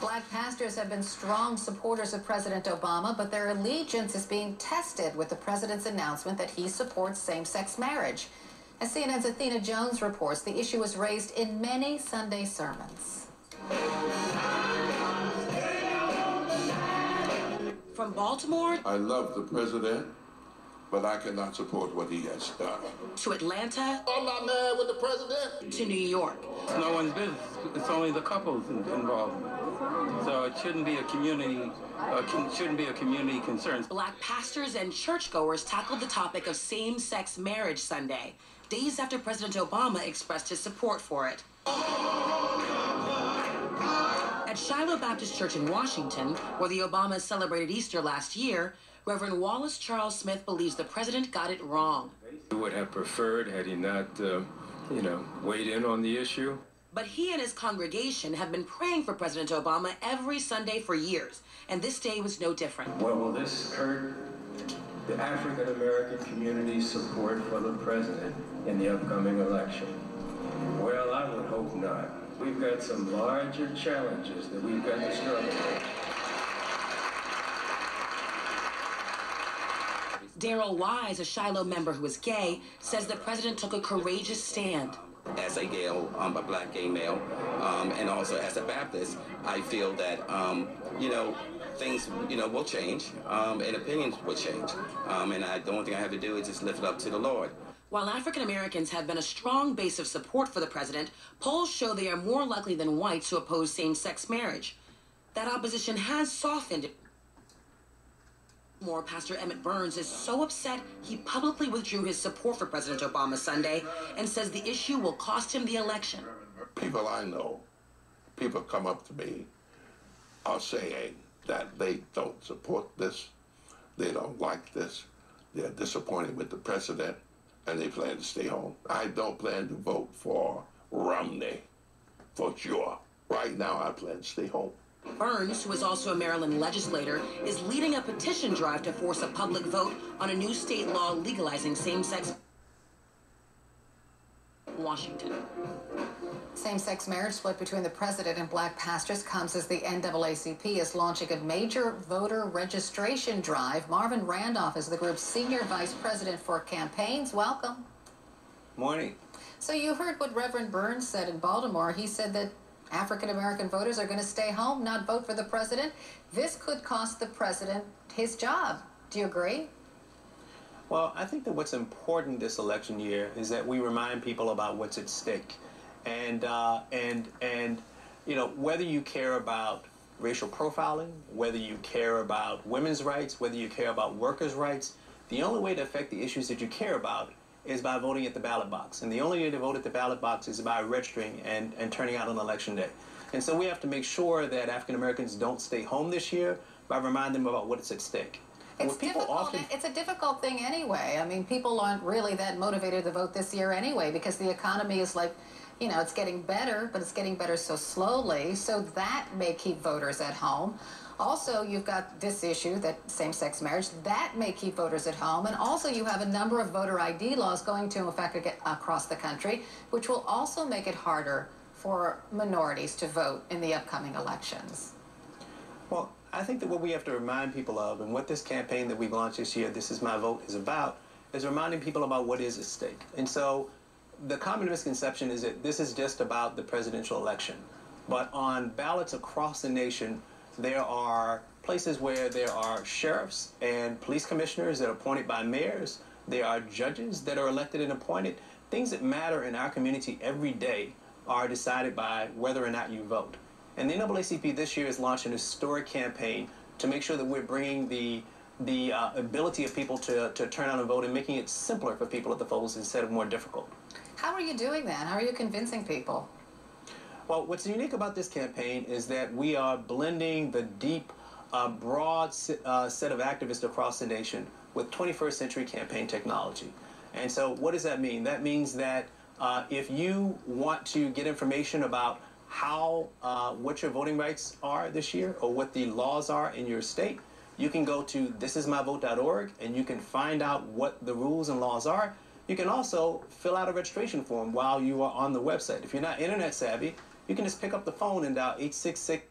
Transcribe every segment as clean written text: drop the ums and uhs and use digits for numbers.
Black pastors have been strong supporters of President Obama, but their allegiance is being tested with the president's announcement that he supports same-sex marriage. As CNN's Athena Jones reports, the issue was raised in many Sunday sermons. From Baltimore, I love the president, but I cannot support what he has done. To Atlanta, I'm not mad with the president. To New York. It's no one's business. It's only the couples involved. So it shouldn't be a community. Shouldn't be a community concern. Black pastors and churchgoers tackled the topic of same-sex marriage Sunday, days after President Obama expressed his support for it. At Shiloh Baptist Church in Washington, where the Obamas celebrated Easter last year, Reverend Wallace Charles Smith believes the president got it wrong. He would have preferred had he not, weighed in on the issue. But he and his congregation have been praying for President Obama every Sunday for years, and this day was no different. Well, will this hurt the African-American community's support for the president in the upcoming election? Well, I would hope not. We've got some larger challenges that we've got to struggle with. Darrell Wise, a Shiloh member who is gay, says the president took a courageous stand. As a a black gay male, and also as a Baptist, I feel that, things, will change, and opinions will change. And the only thing I have to do is just lift it up to the Lord. While African Americans have been a strong base of support for the president, polls show they are more likely than whites to oppose same-sex marriage. That opposition has softened. Pastor Emmett Burns is so upset he publicly withdrew his support for President Obama Sunday and says the issue will cost him the election. People I know, people come up to me, are saying that they don't support this, they don't like this, they're disappointed with the president, and they plan to stay home. I don't plan to vote for Romney, for sure. Right now, I plan to stay home. Burns, who is also a Maryland legislator, is leading a petition drive to force a public vote on a new state law legalizing same-sex in Washington. Same-sex marriage split between the president and black pastors comes as the NAACP is launching a major voter registration drive. Marvin Randolph is the group's senior vice president for campaigns. Welcome. Morning. So you heard what Reverend Burns said in Baltimore. He said that African-American voters are going to stay home, not vote for the president. This could cost the president his job. Do you agree? Well, I think that what's important this election year is that we remind people about what's at stake. And whether you care about racial profiling, whether you care about women's rights, whether you care about workers' rights, the only way to affect the issues that you care about is by voting at the ballot box. And the only way to vote at the ballot box is by registering and turning out on election day. And so we have to make sure that African Americans don't stay home this year by reminding them about what's at stake. It's difficult. It's a difficult thing anyway. I mean, people aren't really that motivated to vote this year anyway because the economy is like, it's getting better, but it's getting better so slowly. So that may keep voters at home. Also, you've got this issue, that same-sex marriage, that may keep voters at home. And also, you have a number of voter ID laws going to effect across the country, which will also make it harder for minorities to vote in the upcoming elections. Well, I think that what we have to remind people of, and what this campaign that we've launched this year, This Is My Vote, is about, is reminding people about what is at stake. And so the common misconception is that this is just about the presidential election. But on ballots across the nation, there are places where there are sheriffs and police commissioners that are appointed by mayors. There are judges that are elected and appointed. Things that matter in our community every day are decided by whether or not you vote. And the NAACP this year has launched an historic campaign to make sure that we're bringing the ability of people to turn out and vote and making it simpler for people at the polls instead of more difficult. How are you doing that? How are you convincing people? Well, what's unique about this campaign is that we are blending the deep, broad set of activists across the nation with 21st century campaign technology. And so what does that mean? That means that if you want to get information about how, what your voting rights are this year or what the laws are in your state, you can go to thisismyvote.org and you can find out what the rules and laws are. You can also fill out a registration form while you are on the website. If you're not internet savvy, you can just pick up the phone and dial 866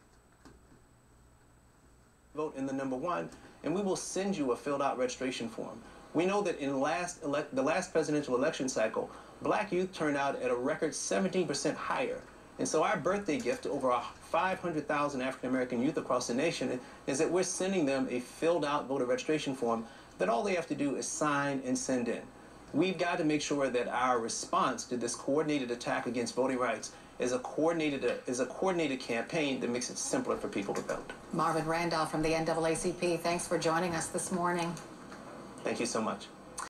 vote in the number 1, and we will send you a filled out registration form. We know that in the last presidential election cycle, black youth turned out at a record 17% higher. And so our birthday gift to over 500,000 African-American youth across the nation is that we're sending them a filled out voter registration form that all they have to do is sign and send in. We've got to make sure that our response to this coordinated attack against voting rights is a coordinated campaign that makes it simpler for people to vote. Marvin Randolph from the NAACP, thanks for joining us this morning. Thank you so much.